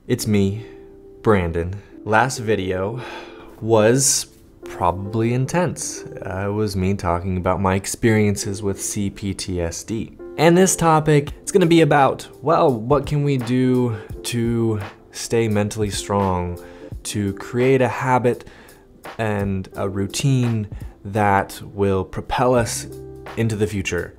It's me, Brandon. Last video was probably intense. It was me talking about my experiences with CPTSD. And this topic, it's gonna be about, well, what can we do to stay mentally strong, to create a habit and a routine that will propel us into the future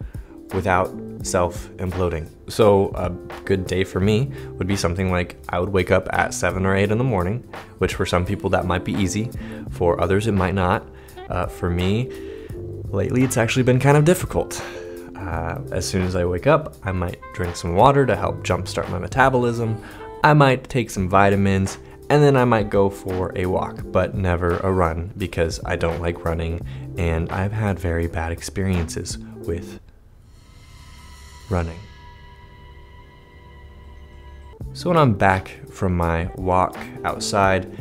without self-imploding. So a good day for me would be something like I would wake up at 7 or 8 in the morning, which for some people that might be easy. For others, it might not. For me, lately it's actually been kind of difficult. As soon as I wake up, I might drink some water to help jumpstart my metabolism. I might take some vitamins, and then I might go for a walk, but never a run because I don't like running, and I've had very bad experiences with running. So when I'm back from my walk outside,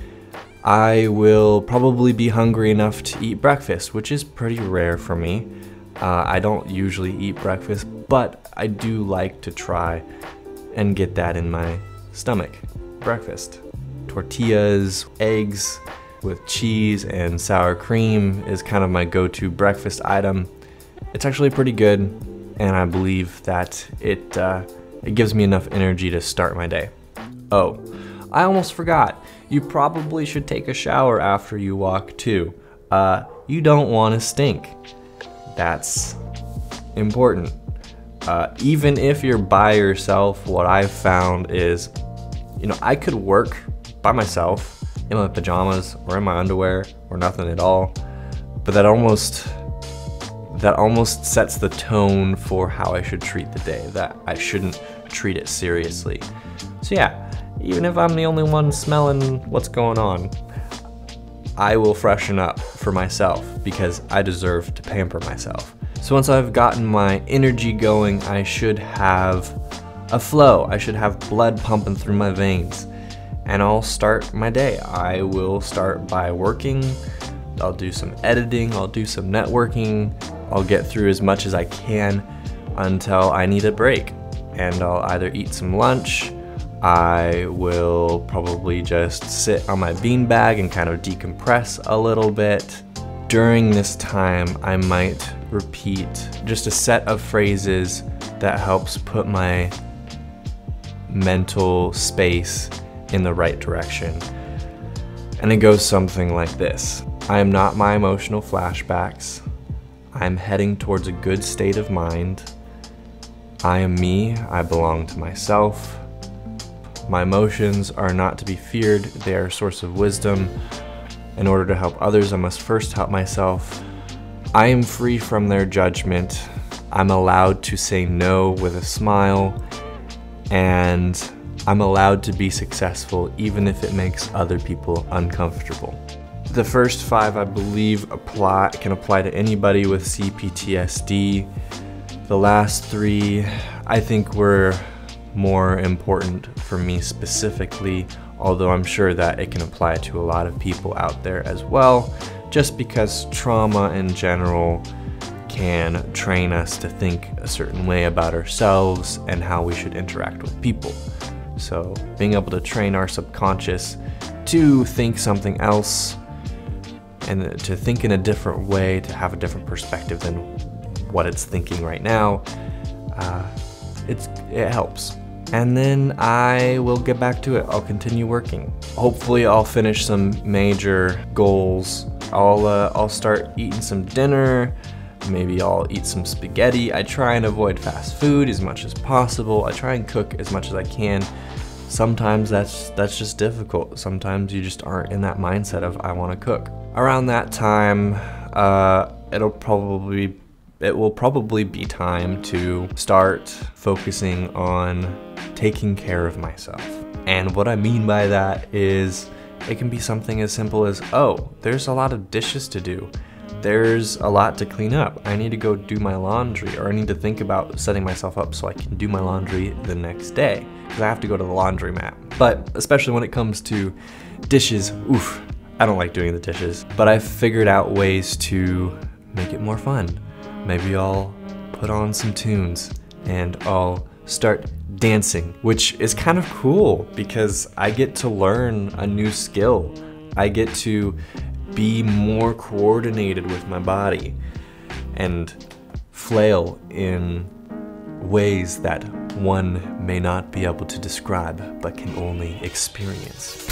I will probably be hungry enough to eat breakfast, which is pretty rare for me. I don't usually eat breakfast, but I do like to try and get that in my stomach. Breakfast. Tortillas, eggs with cheese and sour cream is kind of my go-to breakfast item. It's actually pretty good, and I believe that it gives me enough energy to start my day. Oh, I almost forgot. You probably should take a shower after you walk too. You don't want to stink. That's important. Even if you're by yourself, what I've found is, I could work by myself in my pajamas or in my underwear or nothing at all, but that almost sets the tone for how I should treat the day, that I shouldn't treat it seriously. So yeah, even if I'm the only one smelling what's going on, I will freshen up for myself because I deserve to pamper myself. So once I've gotten my energy going, I should have a flow. I should have blood pumping through my veins, and I'll start my day. I will start by working. I'll do some editing, I'll do some networking, I'll get through as much as I can until I need a break. And I'll either eat some lunch, I will probably just sit on my beanbag and kind of decompress a little bit. During this time, I might repeat just a set of phrases that helps put my mental space in the right direction. And it goes something like this. I am not my emotional flashbacks. I am heading towards a good state of mind. I am me. I belong to myself. My emotions are not to be feared. They are a source of wisdom. In order to help others, I must first help myself. I am free from their judgment. I'm allowed to say no with a smile. And I'm allowed to be successful even if it makes other people uncomfortable. The first 5, I believe, can apply to anybody with CPTSD. The last 3, I think, were more important for me specifically, although I'm sure that it can apply to a lot of people out there as well, just because trauma in general can train us to think a certain way about ourselves and how we should interact with people. So being able to train our subconscious to think something else and to think in a different way, to have a different perspective than what it's thinking right now, it helps. And then I will get back to it. I'll continue working. Hopefully I'll finish some major goals. I'll start eating some dinner. Maybe I'll eat some spaghetti. I try and avoid fast food as much as possible. I try and cook as much as I can. Sometimes that's just difficult. Sometimes you just aren't in that mindset of I want to cook. Around that time, it will probably be time to start focusing on taking care of myself. And what I mean by that is it can be something as simple as, oh, there's a lot of dishes to do. There's a lot to clean up. I need to go do my laundry, or I need to think about setting myself up so I can do my laundry the next day, because I have to go to the laundromat. But especially when it comes to dishes, oof, I don't like doing the dishes. But I've figured out ways to make it more fun. Maybe I'll put on some tunes and I'll start dancing, which is kind of cool because I get to learn a new skill. I get to be more coordinated with my body and flail in ways that one may not be able to describe but can only experience.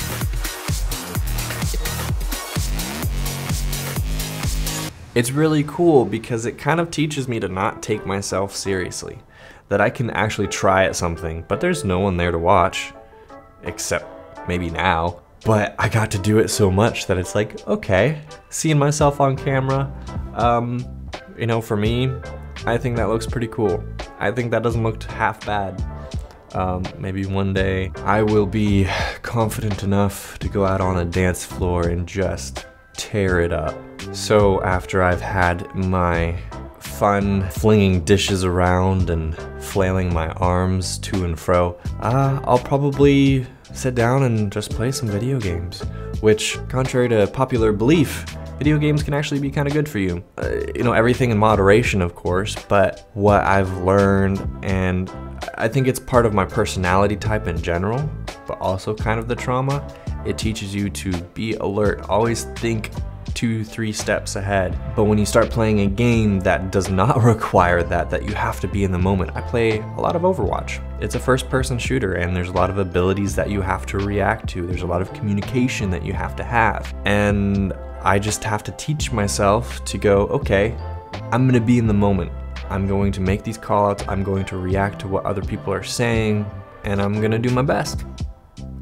It's really cool because it kind of teaches me to not take myself seriously. That I can actually try at something, but there's no one there to watch, except maybe now. But I got to do it so much that it's like, okay, seeing myself on camera, you know, for me, I think that looks pretty cool. I think that doesn't look half bad. Maybe one day I will be confident enough to go out on a dance floor and just tear it up. So after I've had my fun flinging dishes around and flailing my arms to and fro, I'll probably sit down and just play some video games, which, contrary to popular belief, video games can actually be kind of good for you. You know, everything in moderation, of course, but what I've learned, and I think it's part of my personality type in general, but also kind of the trauma, it teaches you to be alert, always think 2-3 steps ahead. But when you start playing a game that does not require that you have to be in the moment. I play a lot of Overwatch. It's a first-person shooter and there's a lot of abilities that you have to react to. There's a lot of communication that you have to have. And I just have to teach myself to go, okay, I'm gonna be in the moment. I'm going to make these callouts, I'm going to react to what other people are saying, and I'm gonna do my best.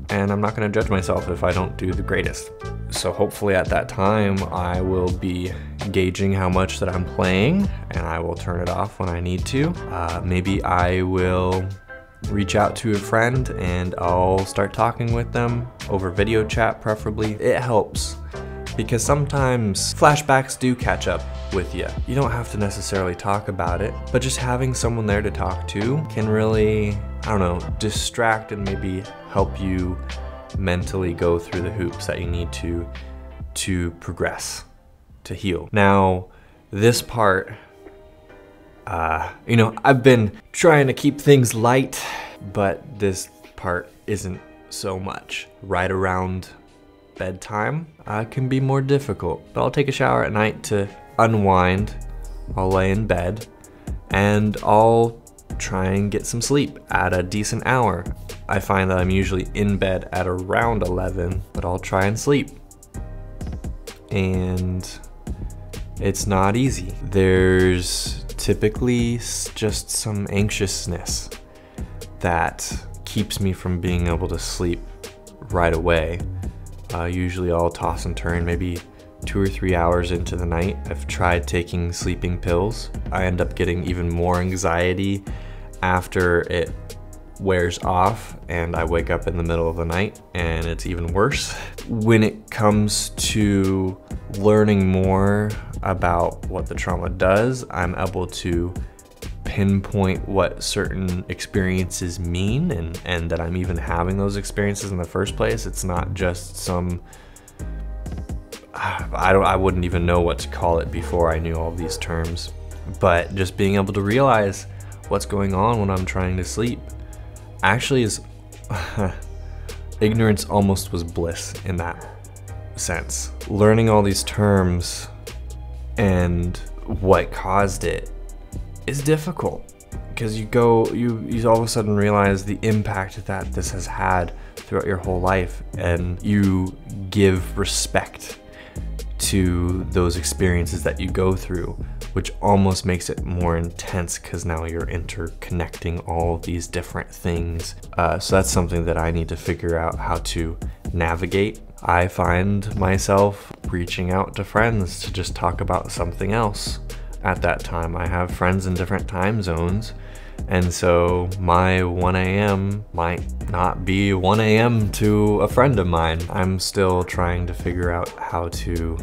And I'm not gonna judge myself if I don't do the greatest. So hopefully at that time, I will be gauging how much that I'm playing, and I will turn it off when I need to. Maybe I will reach out to a friend and I'll start talking with them over video chat preferably. It helps because sometimes flashbacks do catch up with you. You don't have to necessarily talk about it, but just having someone there to talk to can really, I don't know, distract and maybe help you mentally go through the hoops that you need to progress, to heal. Now, this part, you know, I've been trying to keep things light, but this part isn't so much. Right around bedtime can be more difficult, but I'll take a shower at night to unwind. I'll lay in bed and I'll try and get some sleep at a decent hour. I find that I'm usually in bed at around 11, but I'll try and sleep. And it's not easy. There's typically just some anxiousness that keeps me from being able to sleep right away. Usually I'll toss and turn maybe 2 or 3 hours into the night. I've tried taking sleeping pills. I end up getting even more anxiety after it wears off and I wake up in the middle of the night and it's even worse. When it comes to learning more about what the trauma does, I'm able to pinpoint what certain experiences mean and that I'm even having those experiences in the first place. It's not just some, I wouldn't even know what to call it before I knew all these terms, but just being able to realize what's going on when I'm trying to sleep actually is, ignorance almost was bliss in that sense. Learning all these terms and what caused it is difficult because you all of a sudden realize the impact that this has had throughout your whole life, and you give respect to those experiences that you go through, which almost makes it more intense because now you're interconnecting all of these different things. So that's something that I need to figure out how to navigate. I find myself reaching out to friends to just talk about something else at that time. I have friends in different time zones, and so my 1 a.m. might not be 1 a.m. to a friend of mine. I'm still trying to figure out how to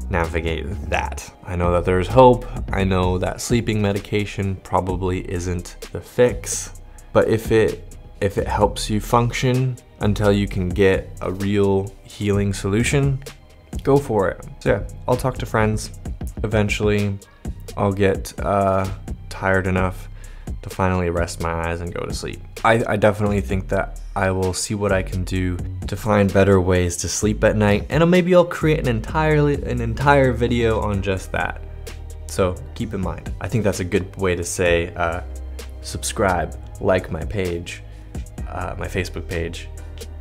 navigate that. I know that there's hope. I know that sleeping medication probably isn't the fix, but if it helps you function until you can get a real healing solution, go for it. So yeah, I'll talk to friends. Eventually, I'll get tired enough to finally rest my eyes and go to sleep. I definitely think that I will see what I can do to find better ways to sleep at night, and maybe I'll create an entire video on just that. So keep in mind, I think that's a good way to say subscribe, like my page, my Facebook page.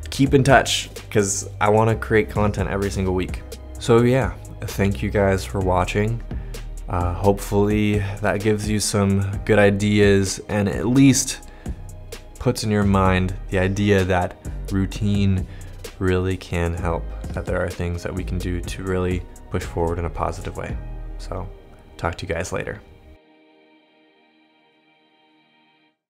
Keep in touch, because I want to create content every single week. So yeah, thank you guys for watching. Hopefully that gives you some good ideas and at least puts in your mind the idea that routine really can help, that there are things that we can do to really push forward in a positive way. So talk to you guys later.